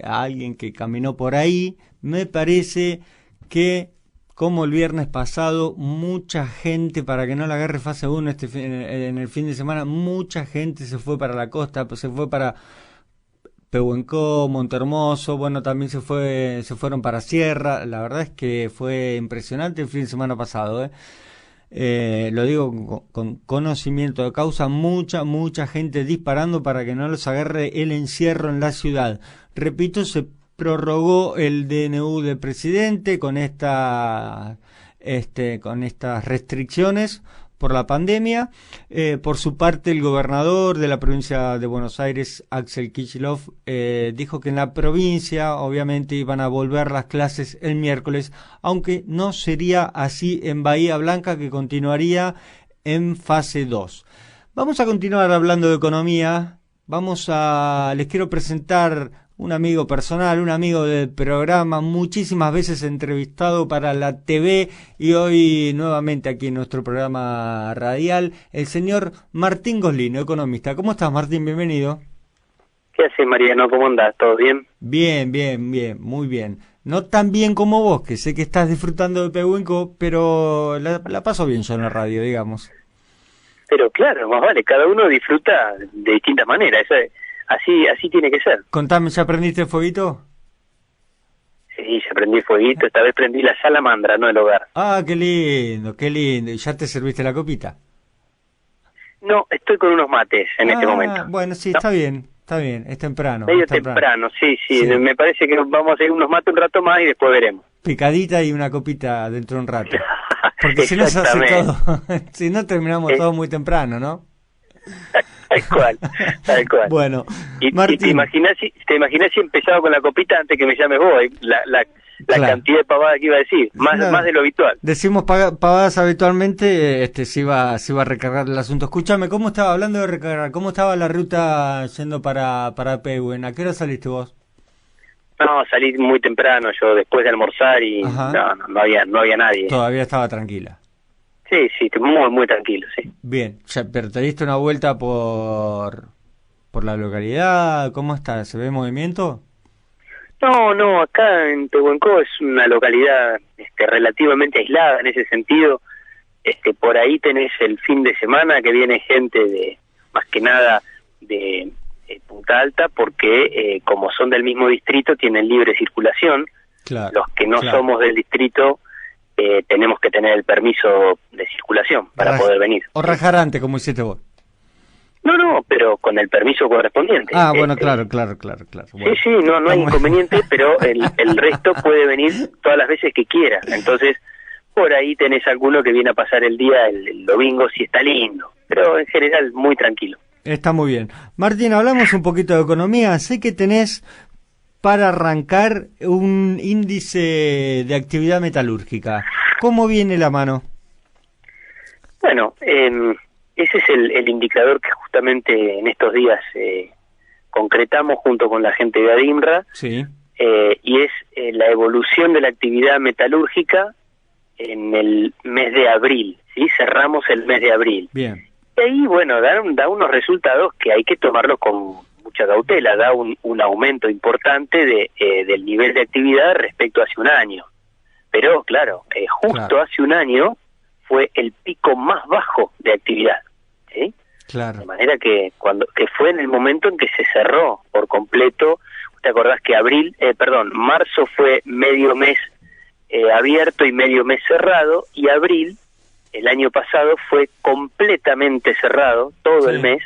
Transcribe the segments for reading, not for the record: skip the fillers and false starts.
a alguien que caminó por ahí. Me parece que, como el viernes pasado, mucha gente, para que no la agarre fase 1 en el fin de semana, mucha gente se fue para la costa, se fue para Pehuenco, Montehermoso, bueno, también se fueron para Sierra. La verdad es que fue impresionante el fin de semana pasado, lo digo con conocimiento de causa, mucha gente disparando para que no los agarre el encierro en la ciudad. Repito, se prorrogó el DNU del presidente con estas restricciones por la pandemia. Por su parte, el gobernador de la provincia de Buenos Aires, Axel Kicillof, dijo que en la provincia obviamente iban a volver las clases el miércoles, aunque no sería así en Bahía Blanca, que continuaría en fase 2. Vamos a continuar hablando de economía. Les quiero presentar un amigo personal, un amigo del programa, muchísimas veces entrevistado para la TV y hoy nuevamente aquí en nuestro programa radial, el señor Martín Goslino, economista. ¿Cómo estás, Martín? Bienvenido. ¿Qué haces, Mariano? ¿Cómo andás? ¿Todo bien? Bien, muy bien. No tan bien como vos, que sé que estás disfrutando de Pehuenco, pero la paso bien yo en la radio, digamos. Pero claro, más vale, cada uno disfruta de distintas maneras, eso es. Así tiene que ser. Contame, ¿ya prendiste el fueguito? Sí, ya prendí fueguito, esta vez prendí la salamandra, no el hogar. Ah, qué lindo. ¿Y ya te serviste la copita? No, estoy con unos mates en este momento. Bueno, sí, no. Está bien, es temprano. Medio temprano, sí, me parece que vamos a ir unos mates un rato más y después veremos. Picadita y una copita dentro de un rato. Porque si no se hace todo, si no terminamos todo muy temprano, ¿no? Tal cual. Bueno, Martín, ¿te imaginas si empezaba con la copita antes que me llames vos? La claro. Cantidad de pavadas que iba a decir, más de lo habitual. Decimos pavadas habitualmente, se iba a recargar el asunto. Escúchame, ¿cómo estaba hablando de recargar? ¿Cómo estaba la ruta yendo para Pehuen? ¿A qué hora saliste vos? No, salí muy temprano, yo después de almorzar y no había nadie. Todavía estaba tranquila. Sí, muy tranquilo, sí. Bien, pero te diste una vuelta por la localidad, ¿cómo está? ¿Se ve movimiento? No, acá en Pehuenco es una localidad relativamente aislada en ese sentido. Por ahí tenés el fin de semana que viene gente más que nada de Punta Alta, porque como son del mismo distrito tienen libre circulación. Claro, los que no somos del distrito tenemos que tener el permiso de circulación para poder venir. O rajar antes, como hiciste vos. No, pero con el permiso correspondiente. Bueno, claro. Bueno, sí, no hay inconveniente, pero el resto puede venir todas las veces que quiera. Entonces, por ahí tenés alguno que viene a pasar el día el domingo si está lindo, pero en general muy tranquilo. Está muy bien. Martín, hablamos un poquito de economía. Sé que tenés para arrancar un índice de actividad metalúrgica. ¿Cómo viene la mano? Bueno, ese es el indicador que justamente en estos días concretamos junto con la gente de ADIMRA. Sí. Y es la evolución de la actividad metalúrgica en el mes de abril, ¿sí? Cerramos el mes de abril. Bien. Y ahí, bueno, da unos resultados que hay que tomarlos con mucha cautela, da un aumento importante del nivel de actividad respecto a hace un año. Pero, claro, justo hace un año fue el pico más bajo de actividad, ¿sí? Claro. De manera que fue en el momento en que se cerró por completo. ¿Te acordás que marzo fue medio mes abierto y medio mes cerrado, y abril, el año pasado, fue completamente cerrado, todo el mes,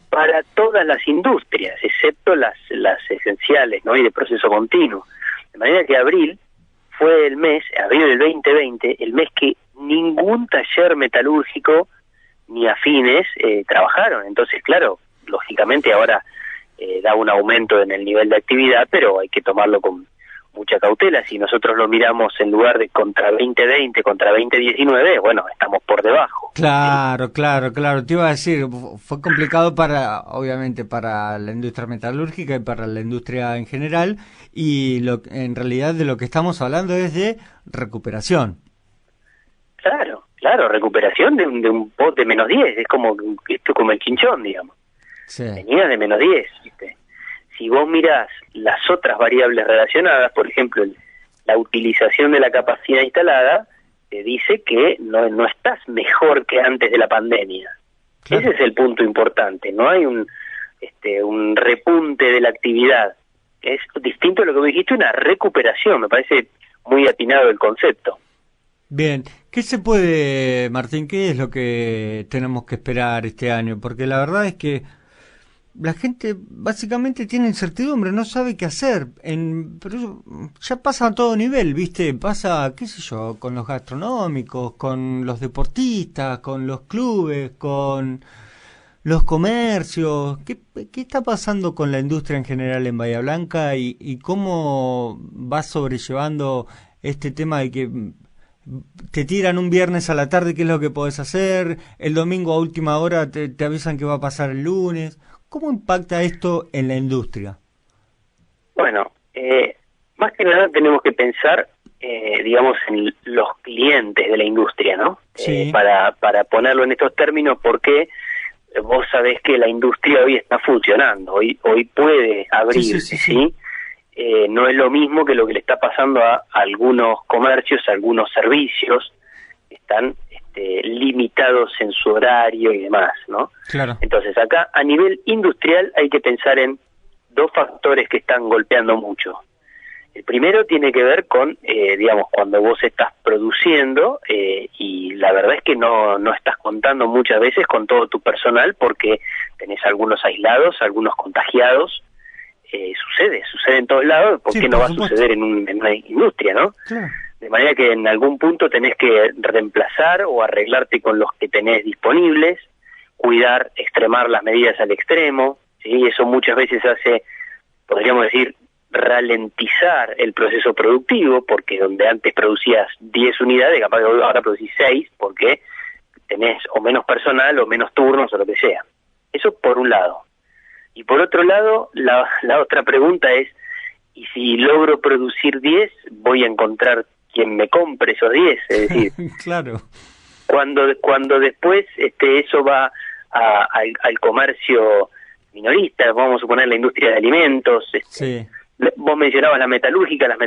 para todas las industrias, excepto las esenciales, ¿no? Y de proceso continuo. De manera que abril fue abril del 2020, el mes que ningún taller metalúrgico ni afines trabajaron. Entonces, claro, lógicamente ahora da un aumento en el nivel de actividad, pero hay que tomarlo con mucha cautela. Si nosotros lo miramos en lugar de contra 2020, contra 2019, bueno, estamos por debajo. Claro. Te iba a decir, fue complicado obviamente para la industria metalúrgica y para la industria en general, y en realidad de lo que estamos hablando es de recuperación. Claro, recuperación de un pot de menos 10, es como el chinchón, digamos. Sí. Venía de menos 10, ¿viste? si vos mirás las otras variables relacionadas, por ejemplo, la utilización de la capacidad instalada, te dice que no estás mejor que antes de la pandemia. Claro. Ese es el punto importante, no hay un repunte de la actividad. Es distinto a lo que vos dijiste, una recuperación, me parece muy atinado el concepto. Bien, ¿qué se puede, Martín, qué es lo que tenemos que esperar este año? Porque la verdad es que la gente básicamente tiene incertidumbre, no sabe qué hacer, pero ya pasa a todo nivel, ¿viste? Pasa, qué sé yo, con los gastronómicos, con los deportistas, con los clubes, con los comercios. ¿Qué está pasando con la industria en general en Bahía Blanca y cómo va sobrellevando este tema de que te tiran un viernes a la tarde qué es lo que podés hacer, el domingo a última hora te avisan que va a pasar el lunes? ¿Cómo impacta esto en la industria? Bueno, más que nada tenemos que pensar, digamos, en los clientes de la industria, ¿no? Sí. Para ponerlo en estos términos, porque vos sabés que la industria hoy está funcionando, hoy puede abrirse, ¿sí? No es lo mismo que lo que le está pasando a algunos comercios, a algunos servicios que están limitados en su horario y demás, ¿no? Claro. Entonces acá a nivel industrial hay que pensar en dos factores que están golpeando mucho. El primero tiene que ver con, digamos, cuando vos estás produciendo y la verdad es que no estás contando muchas veces con todo tu personal porque tenés algunos aislados, algunos contagiados. Sucede en todos lados, ¿por qué no va a suceder en una industria, no? Claro. De manera que en algún punto tenés que reemplazar o arreglarte con los que tenés disponibles, cuidar, extremar las medidas al extremo, ¿sí? Eso muchas veces hace, podríamos decir, ralentizar el proceso productivo, porque donde antes producías 10 unidades, capaz que ahora producís 6, porque tenés o menos personal o menos turnos o lo que sea. Eso por un lado. Y por otro lado, la otra pregunta es, ¿y si logro producir 10, voy a encontrar quien me compre esos 10? Es decir, claro. Cuando después eso va al comercio minorista, vamos a suponer la industria de alimentos, sí. Vos mencionabas las metalúrgicas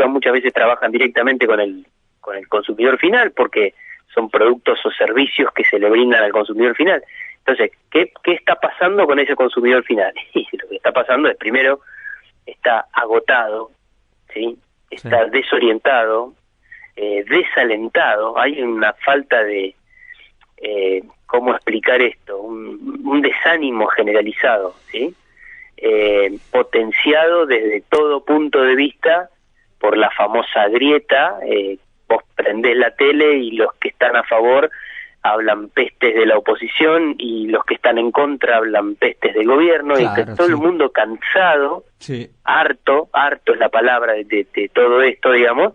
muchas veces trabajan directamente con el consumidor final, porque son productos o servicios que se le brindan al consumidor final. Entonces, ¿qué está pasando con ese consumidor final? Y lo que está pasando es, primero, está agotado, ¿sí? Está desorientado, desalentado, hay una falta de, ¿cómo explicar esto? Un desánimo generalizado, ¿sí? Potenciado desde todo punto de vista por la famosa grieta. Vos prendés la tele y los que están a favor hablan pestes de la oposición y los que están en contra hablan pestes del gobierno, claro, y todo el mundo cansado, harto es la palabra de todo esto, digamos,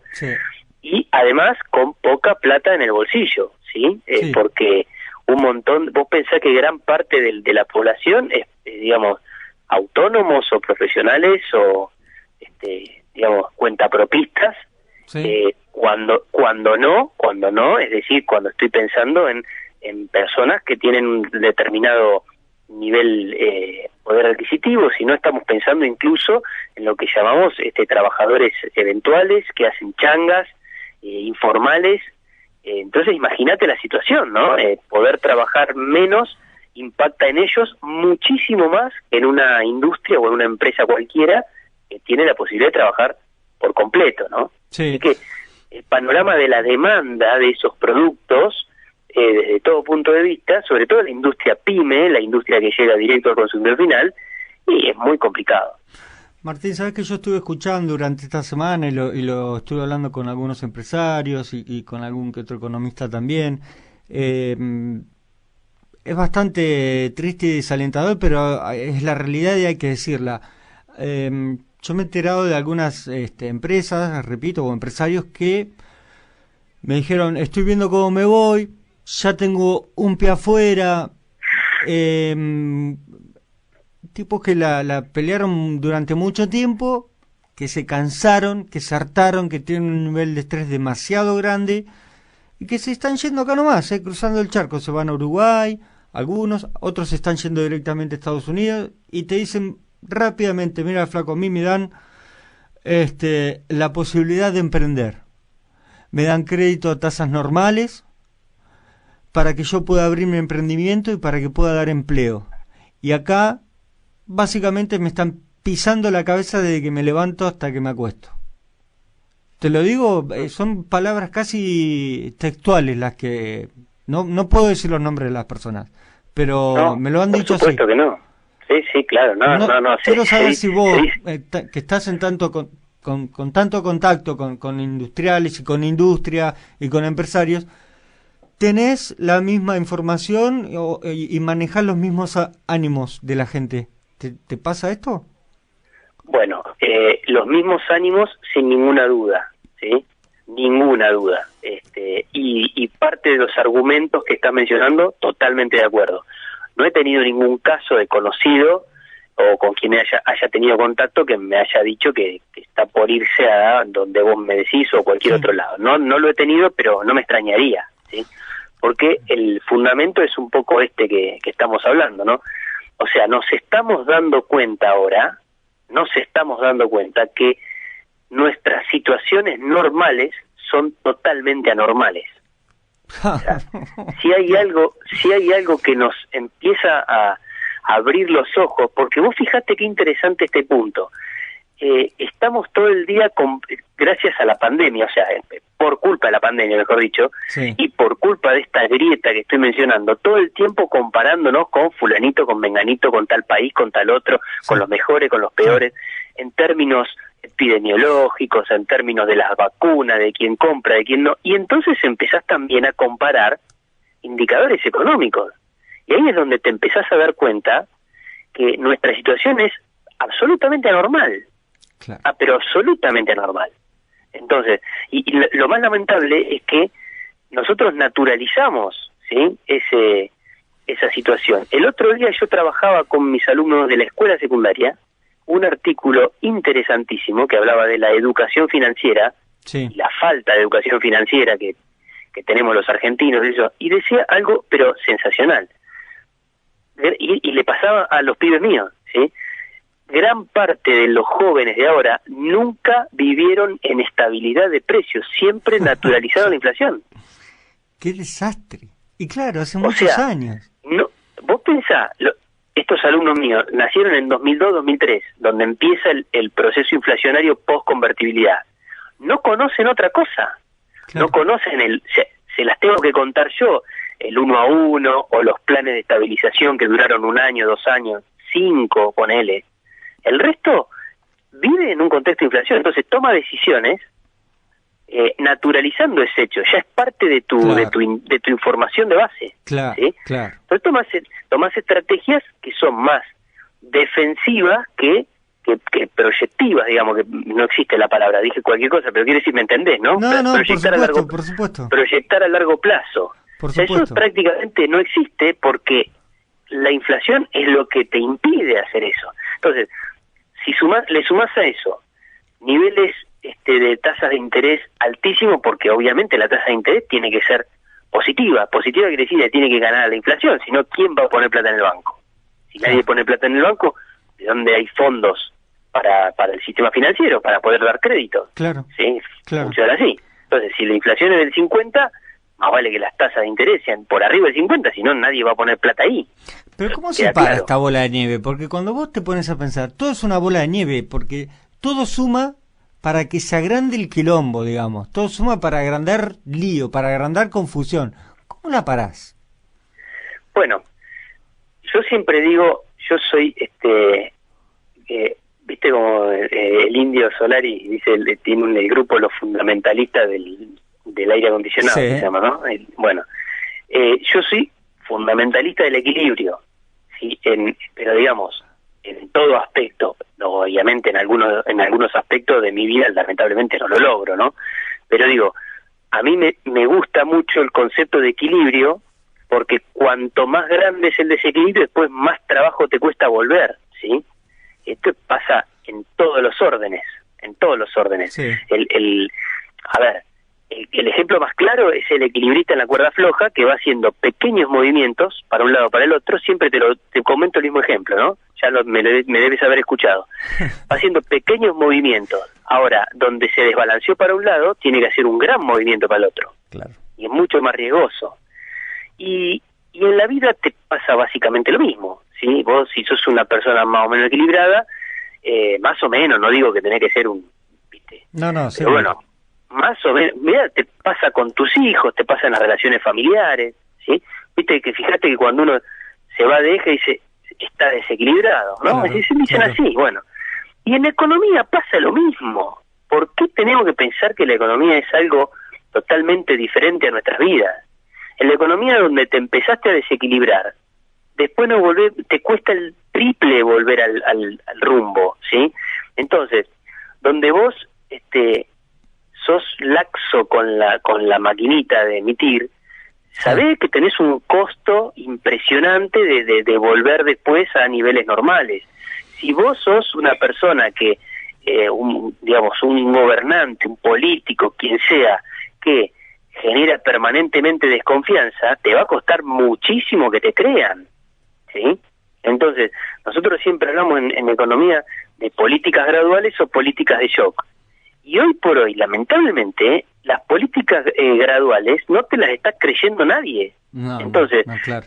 y además con poca plata en el bolsillo, ¿sí? Porque un montón, vos pensás que gran parte de la población es, digamos, autónomos o profesionales o, digamos, cuentapropistas. Cuando no, es decir, cuando estoy pensando en personas que tienen un determinado nivel poder adquisitivo, si no estamos pensando incluso en lo que llamamos trabajadores eventuales que hacen changas informales. Entonces imagínate la situación, ¿no? Poder trabajar menos impacta en ellos muchísimo más que en una industria o en una empresa cualquiera que tiene la posibilidad de trabajar por completo, ¿no? Así que el panorama de la demanda de esos productos, desde todo punto de vista, sobre todo la industria pyme, la industria que llega directo al consumidor final, y es muy complicado. Martín, sabes que yo estuve escuchando durante esta semana y lo estuve hablando con algunos empresarios y con algún que otro economista también. Es bastante triste y desalentador, pero es la realidad y hay que decirla. Yo me he enterado de algunas empresas, repito, o empresarios que me dijeron, estoy viendo cómo me voy, ya tengo un pie afuera. Tipos que la pelearon durante mucho tiempo, que se cansaron, que se hartaron, que tienen un nivel de estrés demasiado grande y que se están yendo acá nomás, cruzando el charco. Se van a Uruguay, algunos, otros se están yendo directamente a Estados Unidos y te dicen, rápidamente, mira, flaco, a mí me dan la posibilidad de emprender. Me dan crédito a tasas normales para que yo pueda abrir mi emprendimiento y para que pueda dar empleo. Y acá, básicamente, me están pisando la cabeza desde que me levanto hasta que me acuesto. Te lo digo, son palabras casi textuales las que... No puedo decir los nombres de las personas, pero no, me lo han dicho así. Por supuesto que no. Sí, claro, no. Quiero saber si vos, que estás en tanto con tanto contacto con industriales y con industria y con empresarios, ¿tenés la misma información y manejás los mismos ánimos de la gente? ¿Te pasa esto? Bueno, los mismos ánimos sin ninguna duda, ¿sí? Ninguna duda. Y parte de los argumentos que estás mencionando, totalmente de acuerdo. No he tenido ningún caso de conocido o con quien haya tenido contacto que me haya dicho que está por irse a donde vos me decís o cualquier otro lado. No lo he tenido, pero no me extrañaría, ¿sí? Porque el fundamento es un poco que estamos hablando, ¿no? O sea, nos estamos dando cuenta que nuestras situaciones normales son totalmente anormales. O sea, si hay algo que nos empieza a abrir los ojos, porque vos fijate qué interesante este punto. Estamos todo el día gracias a la pandemia, o sea, por culpa de la pandemia, mejor dicho, sí, y por culpa de esta grieta que estoy mencionando, todo el tiempo comparándonos con fulanito, con menganito, con tal país, con tal otro, sí, con los mejores, con los peores, sí, en términos epidemiológicos, en términos de las vacunas, de quién compra, de quién no, y entonces empezás también a comparar indicadores económicos, y ahí es donde te empezás a dar cuenta que nuestra situación es absolutamente anormal. Claro. Pero absolutamente anormal. Entonces, y lo más lamentable es que nosotros naturalizamos, ¿sí?, esa situación. El otro día yo trabajaba con mis alumnos de la escuela secundaria un artículo interesantísimo que hablaba de la educación financiera, sí, y la falta de educación financiera que tenemos los argentinos, y decía algo pero sensacional. Y le pasaba a los pibes míos, ¿sí? Gran parte de los jóvenes de ahora nunca vivieron en estabilidad de precios, siempre naturalizaron la inflación. ¡Qué desastre! Y claro, hace muchos años. No, vos pensá, estos alumnos míos nacieron en 2002-2003, donde empieza el proceso inflacionario post-convertibilidad. No conocen otra cosa, claro, no conocen se las tengo que contar yo, el 1 a 1 o los planes de estabilización que duraron 1 año, 2 años, 5, ponele. El resto vive en un contexto de inflación, entonces toma decisiones naturalizando ese hecho, ya es parte de tu, claro, de tu información de base. Claro, ¿sí? Claro. Entonces tomás estrategias que son más defensivas que proyectivas, digamos, que no existe la palabra, dije cualquier cosa, pero quiero decir, ¿me entendés, no? No, por supuesto. Proyectar a largo plazo. Por supuesto. Eso prácticamente no existe porque la inflación es lo que te impide hacer eso. Entonces, si le sumás a eso niveles de tasas de interés altísimos, porque obviamente la tasa de interés tiene que ser positiva. Positiva quiere decir que tiene que ganar la inflación, si no, ¿quién va a poner plata en el banco? Si nadie pone plata en el banco, ¿de dónde hay fondos para el sistema financiero, para poder dar crédito? Claro, ¿sí? Claro. Funciona así. Entonces, si la inflación es del 50, más vale que las tasas de interés sean por arriba del 50, si no, nadie va a poner plata ahí. Pero ¿cómo se para esta bola de nieve? Porque cuando vos te pones a pensar, todo es una bola de nieve, porque todo suma para que se agrande el quilombo, digamos. Todo suma para agrandar lío, para agrandar confusión. ¿Cómo la parás? Bueno, yo siempre digo, yo soy, viste como el Indio Solari, dice, tiene el grupo Los Fundamentalistas del aire acondicionado, sí, se llama, ¿no? Bueno, yo soy fundamentalista del equilibrio, ¿sí? Pero digamos, en todo aspecto, no, obviamente en algunos aspectos de mi vida lamentablemente no lo logro, ¿no? Pero digo, a mí me gusta mucho el concepto de equilibrio, porque cuanto más grande es el desequilibrio, después más trabajo te cuesta volver, ¿sí? Esto pasa en todos los órdenes, Sí. A ver, el ejemplo más claro es el equilibrista en la cuerda floja, que va haciendo pequeños movimientos para un lado o para el otro. Siempre te comento el mismo ejemplo, ¿no? Ya me debes haber escuchado. Va haciendo pequeños movimientos. Ahora, donde se desbalanceó para un lado, tiene que hacer un gran movimiento para el otro. Claro. Y es mucho más riesgoso. Y en la vida te pasa básicamente lo mismo, ¿sí? Vos, si sos una persona más o menos equilibrada, más o menos, no digo que tenés que ser un... ¿viste? No, pero bueno, más o menos, mira, te pasa con tus hijos, te pasa en las relaciones familiares, ¿sí? Viste que fíjate que cuando uno se va de eje dice, está desequilibrado, ¿no? Claro, dicen así, bueno. Y en economía pasa lo mismo. ¿Por qué tenemos que pensar que la economía es algo totalmente diferente a nuestras vidas? En la economía donde te empezaste a desequilibrar, después no volver, te cuesta el triple volver al rumbo, ¿sí? Entonces, donde vos sos laxo con la maquinita de emitir, sabés que tenés un costo impresionante de volver después a niveles normales. Si vos sos una persona que, un gobernante, un político, quien sea, que genera permanentemente desconfianza, te va a costar muchísimo que te crean, ¿sí? Entonces, nosotros siempre hablamos en economía de políticas graduales o políticas de shock. Y hoy por hoy, lamentablemente, las políticas graduales no te las está creyendo nadie. No, entonces, claro.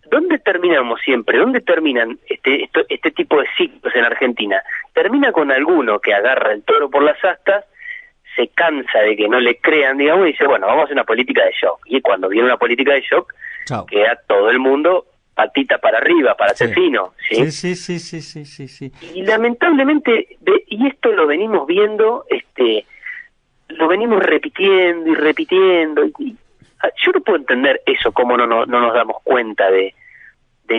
¿Dónde terminamos siempre? ¿Dónde terminan este tipo de ciclos en Argentina? Termina con alguno que agarra el toro por las astas, se cansa de que no le crean, digamos, y dice, bueno, vamos a hacer una política de shock. Y cuando viene una política de shock, Chao. queda todo el mundo patita para arriba, para ser fino, ¿sí? Sí. Y lamentablemente, y esto lo venimos viendo, lo venimos repitiendo y repitiendo. Yo no puedo entender eso, cómo no nos damos cuenta de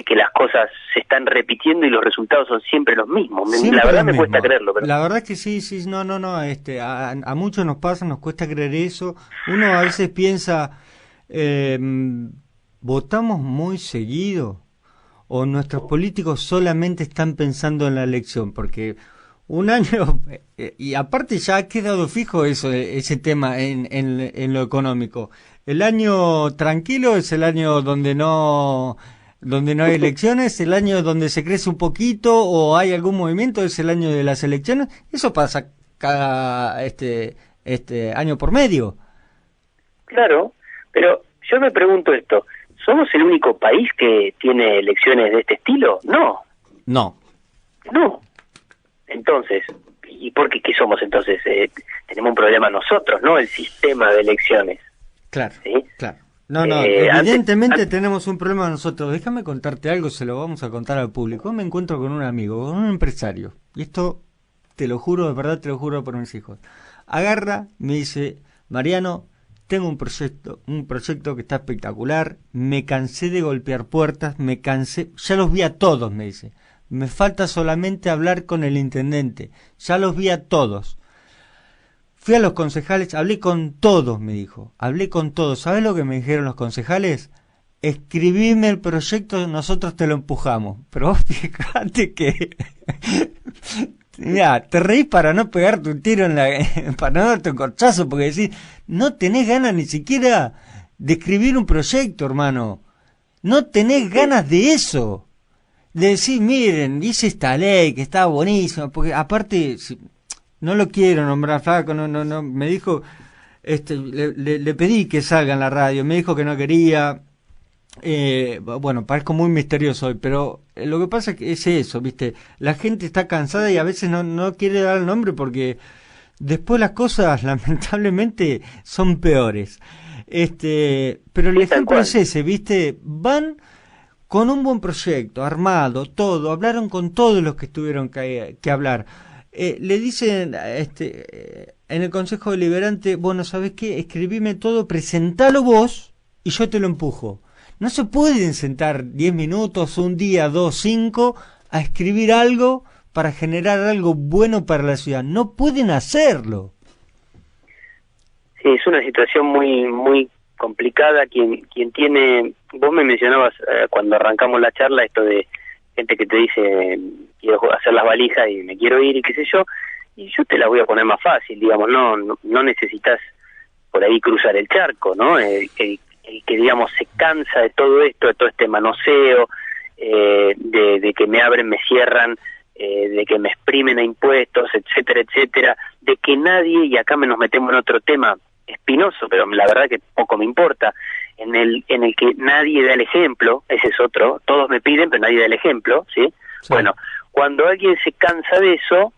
que las cosas se están repitiendo y los resultados son siempre los mismos. La verdad me cuesta creerlo. Pero... La verdad que sí, no, a muchos nos pasa, nos cuesta creer eso. Uno a veces piensa, ¿votamos muy seguido? ¿O nuestros políticos solamente están pensando en la elección? Porque un año, y aparte ya ha quedado fijo ese tema en lo económico. El año tranquilo es el año donde no hay elecciones, el año donde se crece un poquito o hay algún movimiento es el año de las elecciones. Eso pasa cada año por medio. Claro, pero yo me pregunto esto, ¿somos el único país que tiene elecciones de este estilo? No. Entonces, ¿y por qué somos entonces? Tenemos un problema nosotros, ¿no? El sistema de elecciones. Claro, ¿sí? Claro. No, evidentemente tenemos un problema nosotros. Déjame contarte algo, se lo vamos a contar al público. Me encuentro con un amigo, con un empresario, y esto te lo juro, de verdad te lo juro por mis hijos. Agarra, me dice, Mariano, tengo un proyecto que está espectacular, me cansé de golpear puertas, ya los vi a todos, me dice. Me falta solamente hablar con el intendente, ya los vi a todos. Fui a los concejales, hablé con todos, me dijo. Hablé con todos. ¿Sabes lo que me dijeron los concejales? Escribime el proyecto, nosotros te lo empujamos. Pero vos fíjate que... Mirá, te reís para no pegarte un tiro para no darte un corchazo, porque decís, no tenés ganas ni siquiera de escribir un proyecto, hermano. No tenés ganas de eso. De decir, miren, hice esta ley que estaba buenísima, porque aparte... No lo quiero nombrar, flaco, no, me dijo, le pedí que salga en la radio, me dijo que no quería, bueno, parezco muy misterioso hoy, pero lo que pasa es eso, ¿viste? La gente está cansada y a veces no quiere dar el nombre porque después las cosas, lamentablemente, son peores. Pero el ejemplo es ese, ¿viste? Van con un buen proyecto, armado, todo, hablaron con todos los que tuvieron que hablar. Le dicen en el Consejo Deliberante, bueno, ¿sabes qué? Escribime todo, presentalo vos y yo te lo empujo. No se pueden sentar 10 minutos, un día, 2, 5, a escribir algo para generar algo bueno para la ciudad. No pueden hacerlo. Sí, es una situación muy muy complicada. Quien tiene... Vos me mencionabas cuando arrancamos la charla esto de gente que te dice... quiero hacer las valijas y me quiero ir y qué sé yo, y yo te la voy a poner más fácil, digamos, no necesitas por ahí cruzar el charco, ¿no? El que, digamos, se cansa de todo esto, de todo este manoseo, de que me abren, me cierran, de que me exprimen a impuestos, etcétera, etcétera, de que nadie, y acá nos metemos en otro tema espinoso, pero la verdad que poco me importa, en el que nadie da el ejemplo, ese es otro, todos me piden, pero nadie da el ejemplo, ¿sí? Sí. Bueno, cuando alguien se cansa de eso,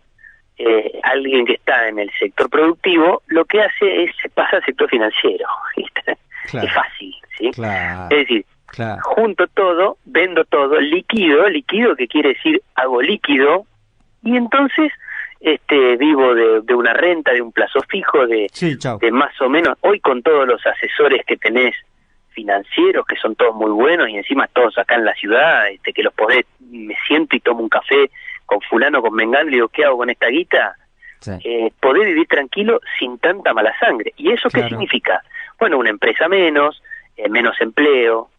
alguien que está en el sector productivo, lo que hace es se pasa al sector financiero. Claro. Es fácil, ¿sí? Claro. Es decir, claro, junto todo, vendo todo, líquido que quiere decir hago líquido, y entonces vivo de una renta, de un plazo fijo, de más o menos, hoy con todos los asesores que tenés financieros, que son todos muy buenos, y encima todos acá en la ciudad, que los podés, me siento y tomo un café con fulano, con mengano, y digo, ¿qué hago con esta guita? Sí. Poder vivir tranquilo sin tanta mala sangre. ¿Y eso qué significa? Bueno, una empresa menos, menos empleo.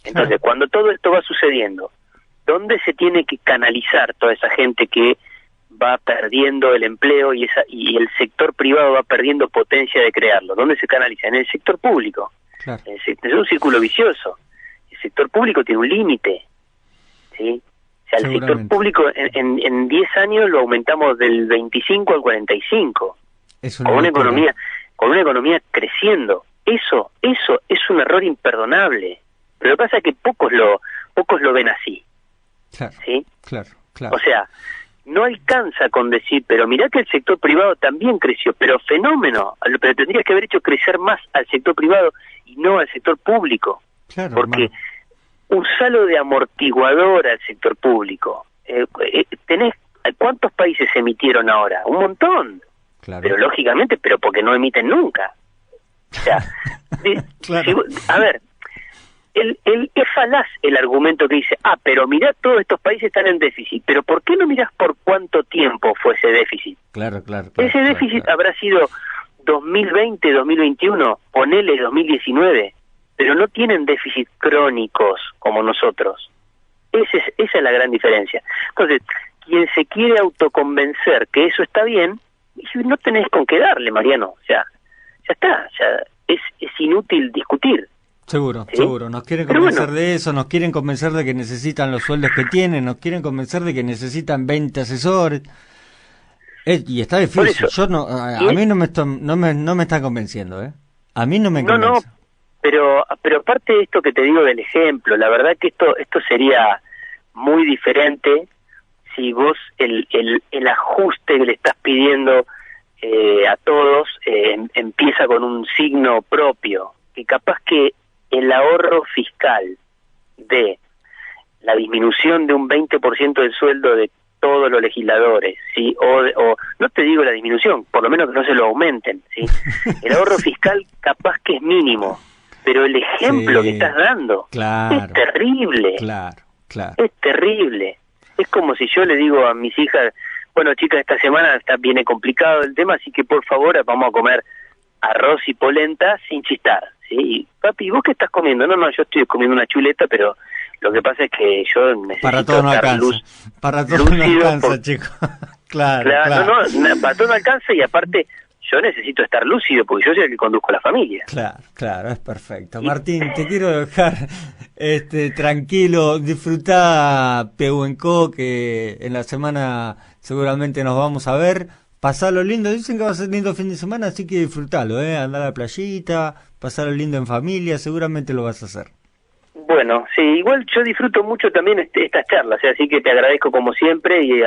Entonces, cuando todo esto va sucediendo, ¿dónde se tiene que canalizar toda esa gente que va perdiendo el empleo y el sector privado va perdiendo potencia de crearlo? ¿Dónde se canaliza? En el sector público. Claro. Es un círculo vicioso. El sector público tiene un límite, ¿sí? O sea, el sector público en 10 años lo aumentamos del 25 al 45, con una economía creciendo. Eso es un error imperdonable. Pero lo que pasa es que pocos lo ven así. Claro, ¿sí? Claro. O sea, no alcanza con decir, pero mirá que el sector privado también creció, pero fenómeno, pero tendrías que haber hecho crecer más al sector privado y no al sector público. Claro, porque usalo de amortiguador al sector público. Tenés, ¿cuántos países emitieron ahora? Un montón. Claro. Pero lógicamente, pero porque no emiten nunca. O sea, claro. A ver, es falaz el argumento que dice, pero mirá, todos estos países están en déficit, pero ¿por qué no mirás por cuánto tiempo fue ese déficit? Claro. Ese déficit habrá sido 2020, 2021, ponele 2019, pero no tienen déficit crónicos como nosotros. Esa es la gran diferencia. Entonces, quien se quiere autoconvencer que eso está bien, no tenés con qué darle, Mariano. O sea, ya está, es inútil discutir. Seguro. Nos quieren Pero convencer de eso, nos quieren convencer de que necesitan los sueldos que tienen, nos quieren convencer de que necesitan 20 asesores. Y está difícil. Yo a mí no me está convenciendo, ¿eh? A mí no me convence. No, pero aparte de esto que te digo del ejemplo, la verdad que esto sería muy diferente si vos el ajuste que le estás pidiendo a todos empieza con un signo propio, que capaz que el ahorro fiscal de la disminución de un 20% del sueldo de todos los legisladores, ¿sí? O no te digo la disminución, por lo menos que no se lo aumenten, ¿sí? El ahorro fiscal capaz que es mínimo, pero el ejemplo que estás dando es terrible. Claro. Es terrible. Es como si yo le digo a mis hijas, bueno, chicas, esta semana viene complicado el tema, así que por favor vamos a comer arroz y polenta sin chistar, ¿sí? Y, papi, ¿vos qué estás comiendo? No, yo estoy comiendo una chuleta, pero lo que pasa es que yo necesito para todo no alcanza. Para todo no alcanza, chico. Claro. No, para todo no alcanza, y aparte yo necesito estar lúcido porque yo soy el que conduzco a la familia. Claro, es perfecto. Martín, te quiero dejar tranquilo, disfrutá Pehuenco, que en la semana seguramente nos vamos a ver. Pasalo lindo, dicen que va a ser lindo fin de semana, así que disfrutalo, andar a la playita, pasarlo lindo en familia, seguramente lo vas a hacer. Bueno, sí, igual yo disfruto mucho también estas charlas, así que te agradezco como siempre y